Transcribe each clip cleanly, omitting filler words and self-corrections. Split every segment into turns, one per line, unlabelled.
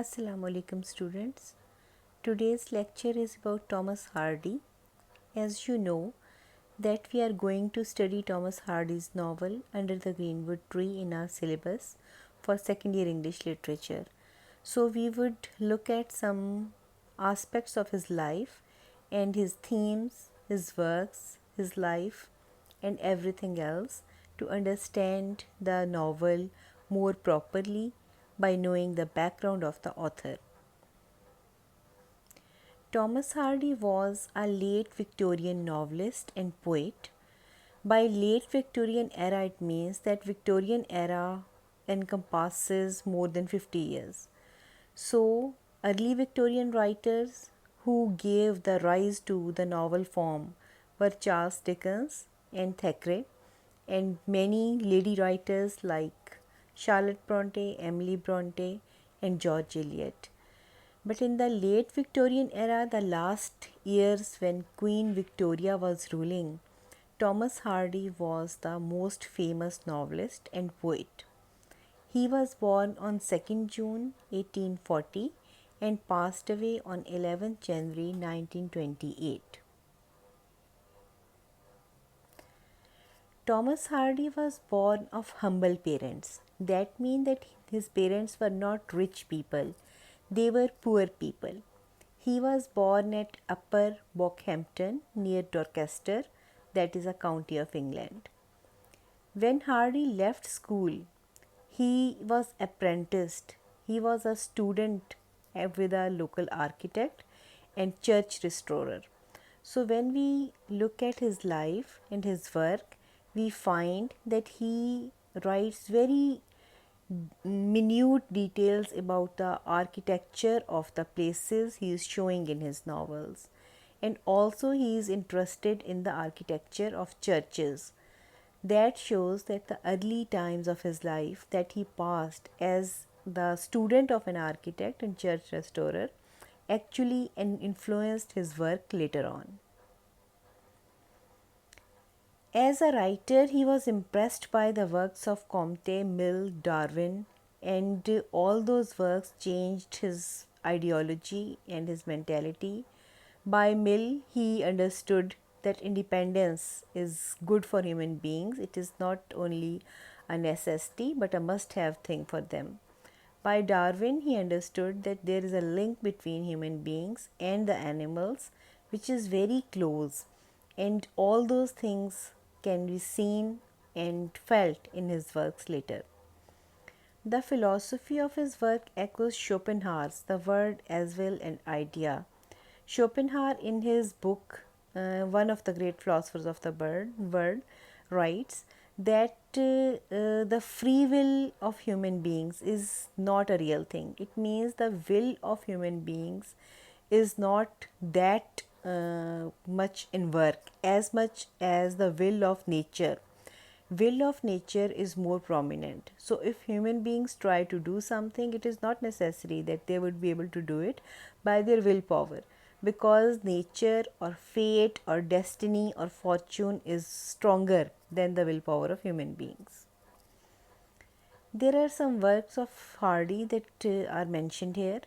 Assalamu alaikum students. Today's lecture is about Thomas Hardy. As you know that we are going to study Thomas Hardy's novel Under the Greenwood Tree in our syllabus for second year English literature. So we would look at some aspects of his life and his themes, his works, his life and everything else to understand the novel more properly by knowing the background of the author. Thomas Hardy was a late Victorian novelist and poet. By late Victorian era, it means that Victorian era encompasses more than 50 years. So, early Victorian writers who gave the rise to the novel form were Charles Dickens and Thackeray, and many lady writers like Charlotte Bronte, Emily Bronte, and George Eliot. But in the late Victorian era, the last years when Queen Victoria was ruling, Thomas Hardy was the most famous novelist and poet. He was born on 2nd June 1840 and passed away on 11th January 1928. Thomas Hardy was born of humble parents. That means that his parents were not rich people, they were poor people. He was born at Upper Bockhampton near Dorchester, that is a county of England. When Hardy left school, he was apprenticed. He was a student with a local architect and church restorer. So when we look at his life and his work, we find that he writes very minute details about the architecture of the places he is showing in his novels. And also he is interested in the architecture of churches. That shows that the early times of his life that he passed as the student of an architect and church restorer actually influenced his work later on. As a writer, he was impressed by the works of Comte, Mill, Darwin, and all those works changed his ideology and his mentality. By Mill, he understood that independence is good for human beings. It is not only a necessity but a must-have thing for them. By Darwin, he understood that there is a link between human beings and the animals which is very close, and all those things can be seen and felt in his works later. The philosophy of his work echoes Schopenhauer's The Word as Well and Idea. Schopenhauer, in his book, one of the great philosophers of the world, writes that the free will of human beings is not a real thing. It means the will of human beings is not that much in work as much as the will of nature. Will of nature is more prominent. So if human beings try to do something, it is not necessary that they would be able to do it by their willpower, because nature or fate or destiny or fortune is stronger than the willpower of human beings. There are some works of Hardy that are mentioned here.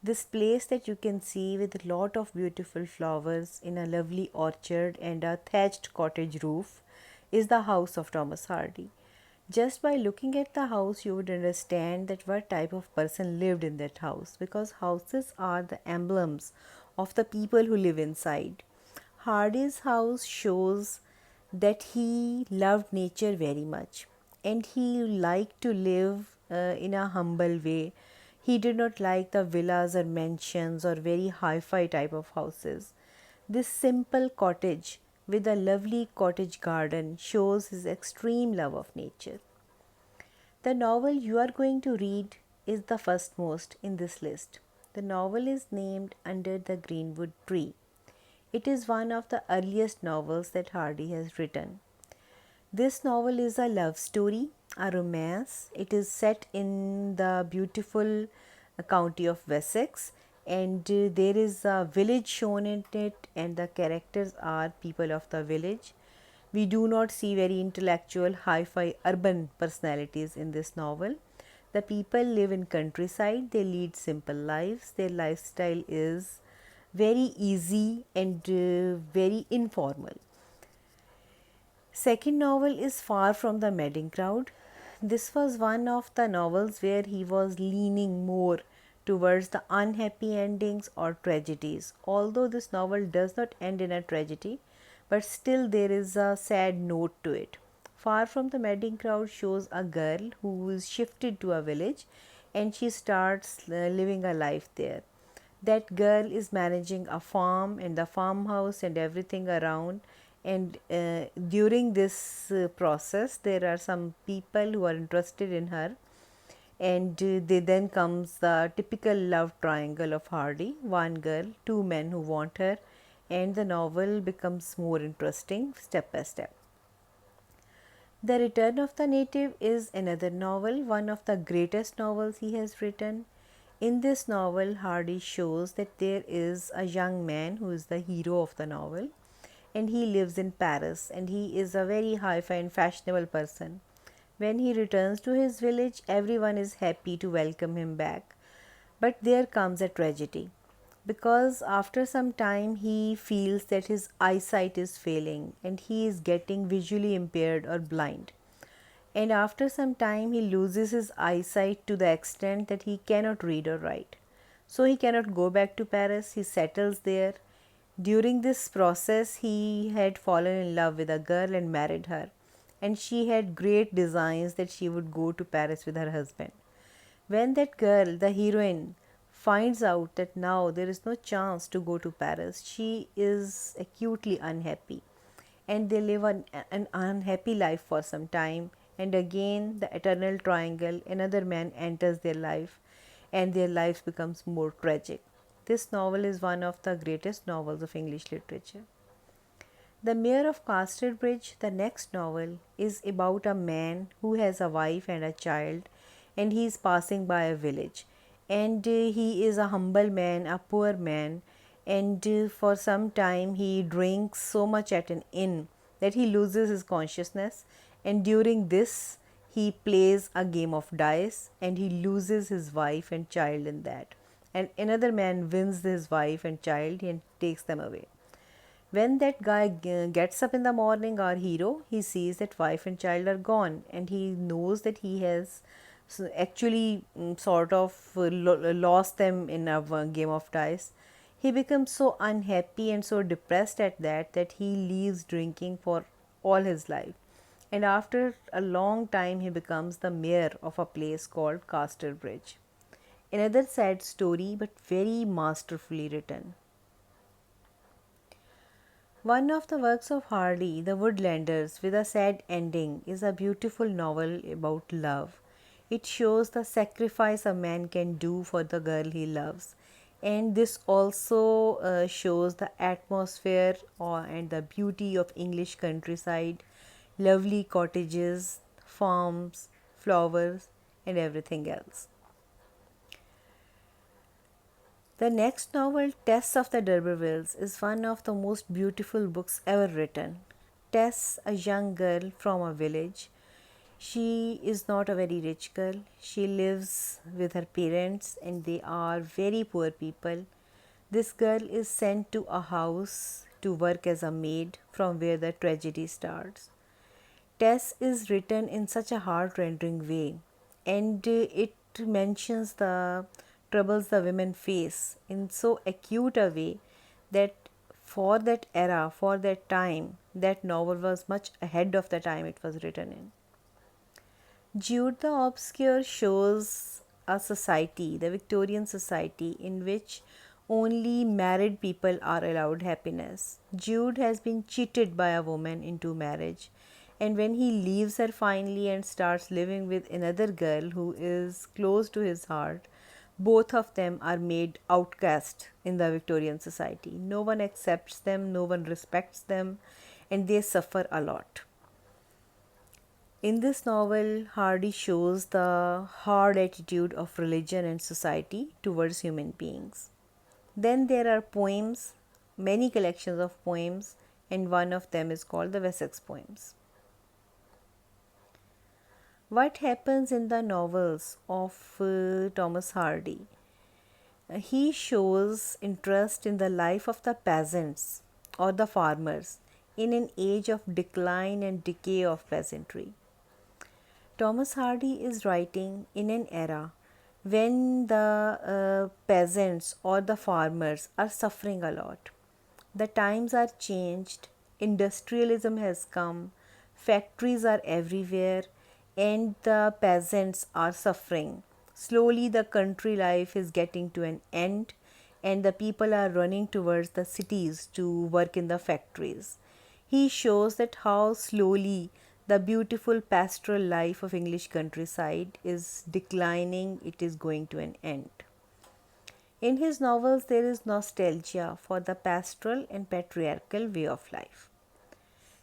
This place that you can see with a lot of beautiful flowers in a lovely orchard and a thatched cottage roof is the house of Thomas Hardy. Just by looking at the house, you would understand that what type of person lived in that house, because houses are the emblems of the people who live inside. Hardy's house shows that he loved nature very much and he liked to live in a humble way. He did not like the villas or mansions or very hi-fi type of houses. This simple cottage with a lovely cottage garden shows his extreme love of nature. The novel you are going to read is the firstmost in this list. The novel is named Under the Greenwood Tree. It is one of the earliest novels that Hardy has written. This novel is a love story, a romance. It is set in the beautiful county of Wessex, and there is a village shown in it, and the characters are people of the village. We do not see very intellectual, hi-fi urban personalities in this novel. The people live in countryside, they lead simple lives, their lifestyle is very easy and very informal. Second novel is Far from the Madding Crowd. This was one of the novels where he was leaning more towards the unhappy endings or tragedies. Although this novel does not end in a tragedy, but still there is a sad note to it. Far from the Madding Crowd shows a girl who is shifted to a village and she starts living a life there. That girl is managing a farm and the farmhouse and everything around, and during this process there are some people who are interested in her, and they then comes the typical love triangle of Hardy: one girl, two men who want her, and the novel becomes more interesting step by step. The Return of the Native is another novel, one of the greatest novels he has written. In this novel, Hardy shows that there is a young man who is the hero of the novel, and he lives in Paris, and he is a very high-fi and fashionable person. When he returns to his village, everyone is happy to welcome him back. But there comes a tragedy, because after some time he feels that his eyesight is failing and he is getting visually impaired or blind. And after some time he loses his eyesight to the extent that he cannot read or write. So he cannot go back to Paris, he settles there. During this process, he had fallen in love with a girl and married her, and she had great designs that she would go to Paris with her husband. When that girl, the heroine, finds out that now there is no chance to go to Paris, she is acutely unhappy, and they live an unhappy life for some time. And again, the eternal triangle, another man enters their life, and their lives becomes more tragic. This novel is one of the greatest novels of English literature. The Mayor of Casterbridge, the next novel, is about a man who has a wife and a child, and he is passing by a village. And he is a humble man, a poor man, and for some time he drinks so much at an inn that he loses his consciousness. And during this, he plays a game of dice and he loses his wife and child in that. And another man wins his wife and child and takes them away. When that guy gets up in the morning, our hero, he sees that wife and child are gone, and he knows that he has actually sort of lost them in a game of dice. He becomes so unhappy and so depressed at that he leaves drinking for all his life. And after a long time, he becomes the mayor of a place called Casterbridge. Another sad story, but very masterfully written. One of the works of Hardy, The Woodlanders, with a sad ending, is a beautiful novel about love. It shows the sacrifice a man can do for the girl he loves. And this also shows the atmosphere and the beauty of English countryside, lovely cottages, farms, flowers, and everything else. The next novel, Tess of the D'Urbervilles, is one of the most beautiful books ever written. Tess, a young girl from a village, she is not a very rich girl. She lives with her parents and they are very poor people. This girl is sent to a house to work as a maid, from where the tragedy starts. Tess is written in such a heart-rending way, and it mentions the troubles the women face in so acute a way that for that era, for that time, that novel was much ahead of the time it was written in. Jude the Obscure shows a society, the Victorian society, in which only married people are allowed happiness. Jude has been cheated by a woman into marriage, and when he leaves her finally and starts living with another girl who is close to his heart, both of them are made outcast in the Victorian society. No one accepts them, no one respects them, and they suffer a lot. In this novel, Hardy shows the hard attitude of religion and society towards human beings. Then there are poems, many collections of poems, and one of them is called the Wessex poems. What happens in the novels of Thomas Hardy? He shows interest in the life of the peasants or the farmers in an age of decline and decay of peasantry. Thomas Hardy is writing in an era when the peasants or the farmers are suffering a lot. The times are changed, industrialism has come, factories are everywhere, and the peasants are suffering. Slowly, the country life is getting to an end, and the people are running towards the cities to work in the factories. He shows that how slowly the beautiful pastoral life of English countryside is declining, it is going to an end. In his novels, there is nostalgia for the pastoral and patriarchal way of life.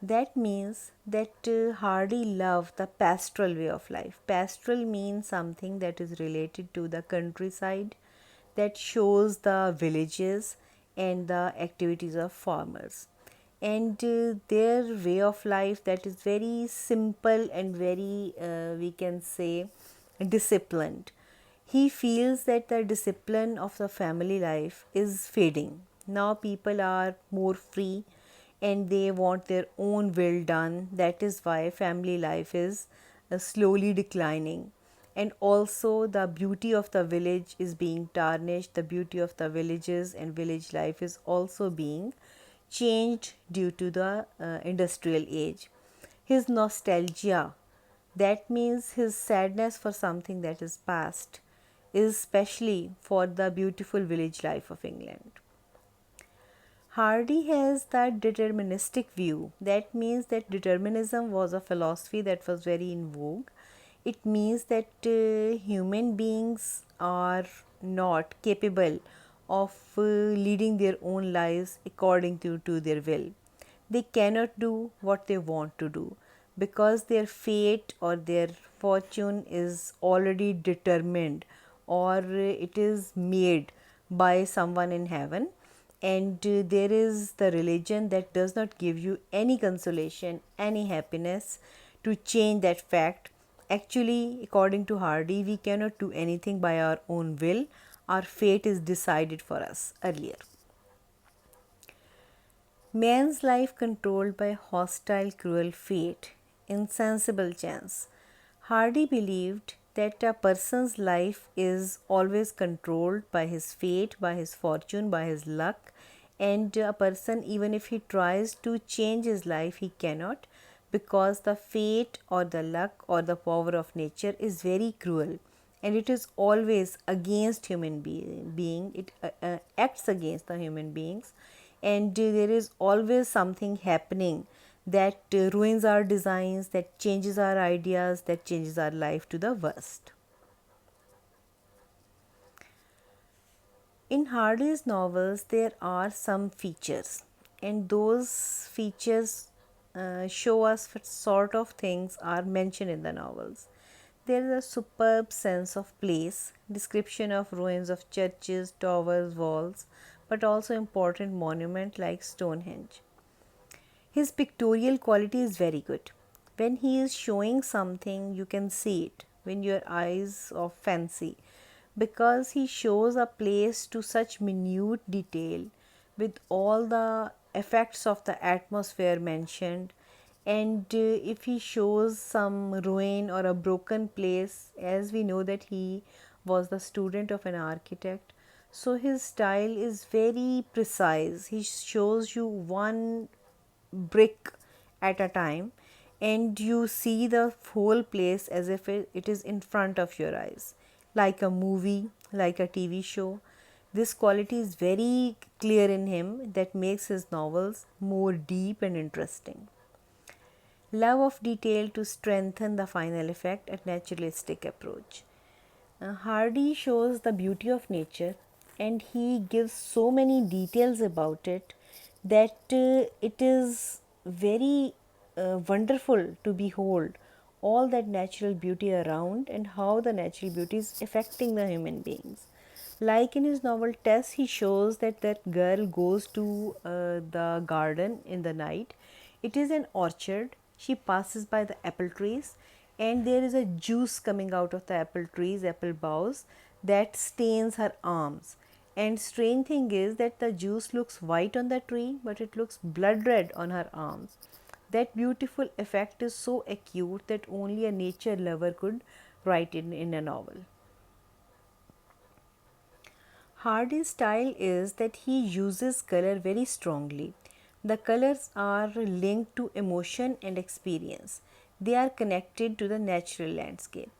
That means that Hardy loved the pastoral way of life. Pastoral means something that is related to the countryside, that shows the villages and the activities of farmers. And their way of life that is very simple and very, we can say, disciplined. He feels that the discipline of the family life is fading. Now people are more free and they want their own will done. That is why family life is slowly declining. And also, the beauty of the village is being tarnished. The beauty of the villages and village life is also being changed due to the industrial age. His nostalgia, that means his sadness for something that is past, is especially for the beautiful village life of England. Hardy has that deterministic view. That means that determinism was a philosophy that was very in vogue. It means that human beings are not capable of leading their own lives according to their will. They cannot do what they want to do because their fate or their fortune is already determined or it is made by someone in heaven. And there is the religion that does not give you any consolation, any happiness to change that fact. Actually, according to Hardy, we cannot do anything by our own will. Our fate is decided for us earlier. Man's life controlled by hostile, cruel fate, insensible chance. Hardy believed that a person's life is always controlled by his fate, by his fortune, by his luck, and a person, even if he tries to change his life, he cannot because the fate or the luck or the power of nature is very cruel and it is always against human being. It acts against the human beings, and there is always something happening that ruins our designs, that changes our ideas, that changes our life to the worst. In Hardy's novels, there are some features, and those features show us what sort of things are mentioned in the novels. There is a superb sense of place, description of ruins of churches, towers, walls, but also important monuments like Stonehenge. His pictorial quality is very good. When he is showing something, you can see it when your eyes of fancy because he shows a place to such minute detail with all the effects of the atmosphere mentioned. And if he shows some ruin or a broken place, as we know that he was the student of an architect, so his style is very precise. He shows you one brick at a time and you see the whole place as if it is in front of your eyes, like a movie, like a TV show. This quality is very clear in him that makes his novels more deep and interesting. Love of detail to strengthen the final effect, a naturalistic approach. Hardy shows the beauty of nature and he gives so many details about it that it is very wonderful to behold all that natural beauty around and how the natural beauty is affecting the human beings. Like in his novel Tess, he shows that that girl goes to the garden in the night. It is an orchard. She passes by the apple trees and there is a juice coming out of the apple trees, apple boughs, that stains her arms. And strange thing is that the juice looks white on the tree, but it looks blood red on her arms. That beautiful effect is so acute that only a nature lover could write in a novel. Hardy's style is that he uses color very strongly. The colors are linked to emotion and experience. They are connected to the natural landscape.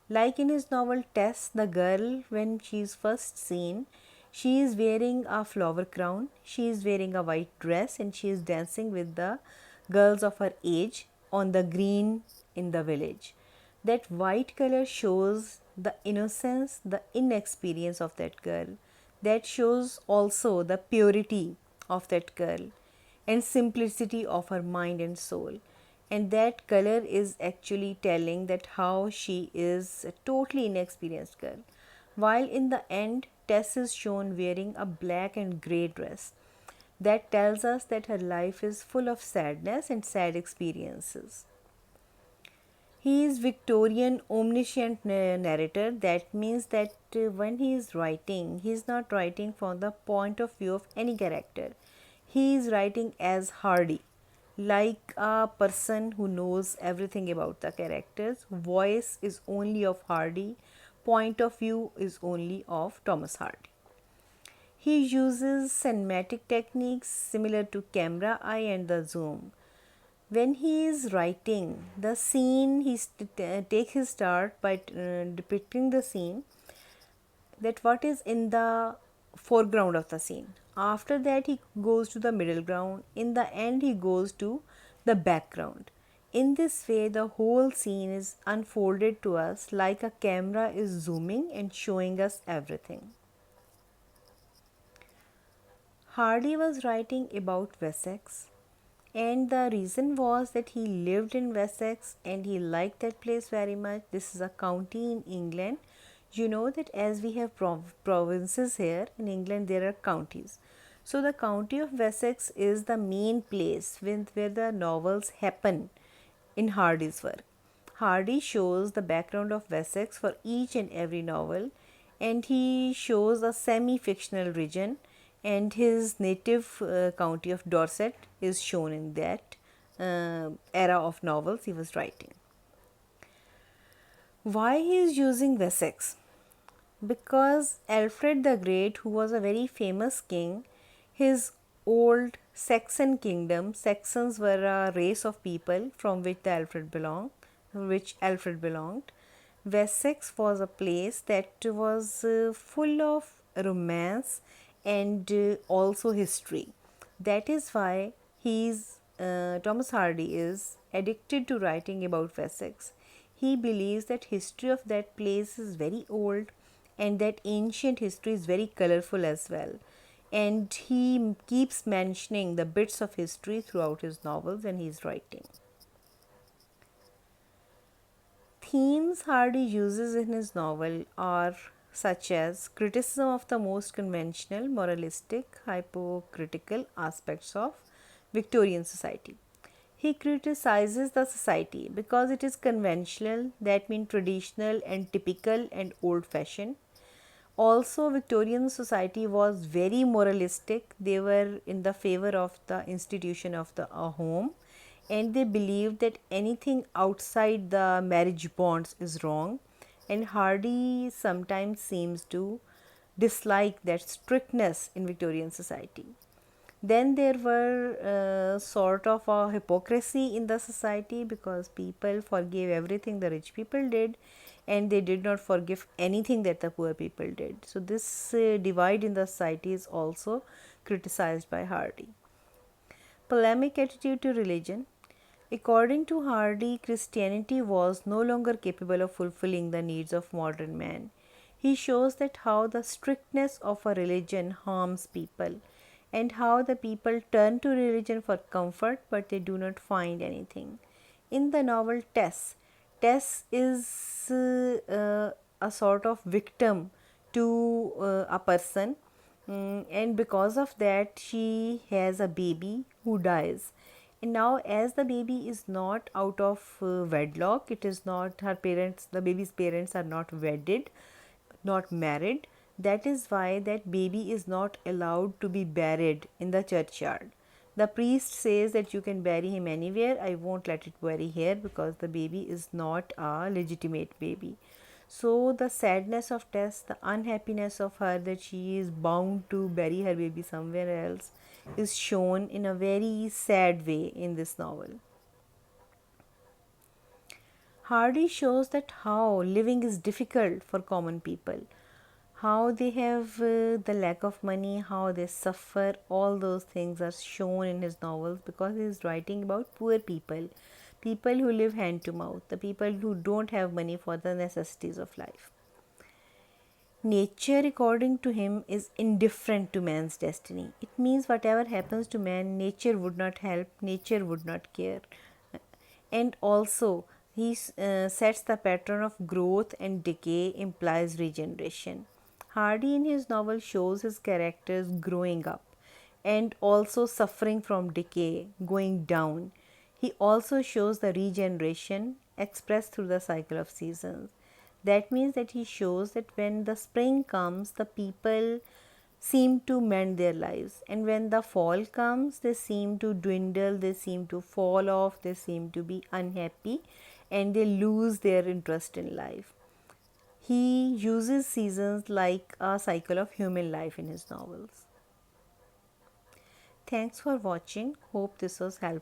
Like in his novel Tess, the girl, when she is first seen, she is wearing a flower crown, she is wearing a white dress, and she is dancing with the girls of her age on the green in the village. That white color shows the innocence, the inexperience of that girl. That shows also the purity of that girl and simplicity of her mind and soul. And that color is actually telling that how she is a totally inexperienced girl. While in the end, Tess is shown wearing a black and grey dress. That tells us that her life is full of sadness and sad experiences. He is Victorian omniscient narrator. That means that when he is writing, he is not writing from the point of view of any character. He is writing as Hardy, like a person who knows everything about the characters. Voice is only of Hardy, point of view is only of Thomas Hardy. He uses cinematic techniques similar to camera eye and the zoom. When he is writing the scene, he takes his start by depicting the scene, that what is in the foreground of the scene. After that, he goes to the middle ground. In the end, he goes to the background. In this way, the whole scene is unfolded to us like a camera is zooming and showing us everything. Hardy was writing about Wessex, and the reason was that he lived in Wessex and he liked that place very much. This is a county in England. You know that as we have provinces here in England, there are counties. So the county of Wessex is the main place where the novels happen in Hardy's work. Hardy shows the background of Wessex for each and every novel, and he shows a semi fictional region, and his native county of Dorset is shown in that era of novels he was writing. Why he is using Wessex? Because Alfred the Great, who was a very famous king, his old Saxon kingdom, Saxons were a race of people from which Alfred belonged. Wessex was a place that was full of romance and also history. That is why Thomas Hardy is addicted to writing about Wessex. He believes that history of that place is very old and that ancient history is very colorful as well. And he keeps mentioning the bits of history throughout his novels when he is writing. Themes Hardy uses in his novel are such as criticism of the most conventional, moralistic, hypocritical aspects of Victorian society. He criticizes the society because it is conventional, that means traditional and typical and old fashioned. Also, Victorian society was very moralistic. They were in the favor of the institution of the home, and they believed that anything outside the marriage bonds is wrong. And Hardy sometimes seems to dislike that strictness in Victorian society. Then there were sort of a hypocrisy in the society because people forgave everything the rich people did and they did not forgive anything that the poor people did. So this divide in the society is also criticized by Hardy. Polemic attitude to religion. According to Hardy, Christianity was no longer capable of fulfilling the needs of modern man. He shows that how the strictness of a religion harms people and how the people turn to religion for comfort but they do not find anything. In the novel Tess is a sort of victim to a person, and because of that she has a baby who dies, now, as the baby is not out of wedlock, it is not her parents, the baby's parents are not wedded, not married. That is why that baby is not allowed to be buried in the churchyard. The priest says that you can bury him anywhere. I won't let it bury here because the baby is not a legitimate baby. So the sadness of Tess, the unhappiness of her that she is bound to bury her baby somewhere else, is shown in a very sad way in this novel. Hardy shows that how living is difficult for common people, how they have the lack of money, how they suffer. All those things are shown in his novels because he is writing about poor people, people who live hand to mouth, the people who don't have money for the necessities of life. Nature, according to him, is indifferent to man's destiny. It means whatever happens to man, nature would not help, nature would not care. And also, he sets the pattern of growth and decay implies regeneration. Hardy in his novel shows his characters growing up and also suffering from decay, going down. He also shows the regeneration expressed through the cycle of seasons. That means that he shows that when the spring comes, the people seem to mend their lives, and when the fall comes, they seem to dwindle, they seem to fall off, they seem to be unhappy, and they lose their interest in life. He uses seasons like a cycle of human life in his novels. Thanks for watching. Hope this was helpful.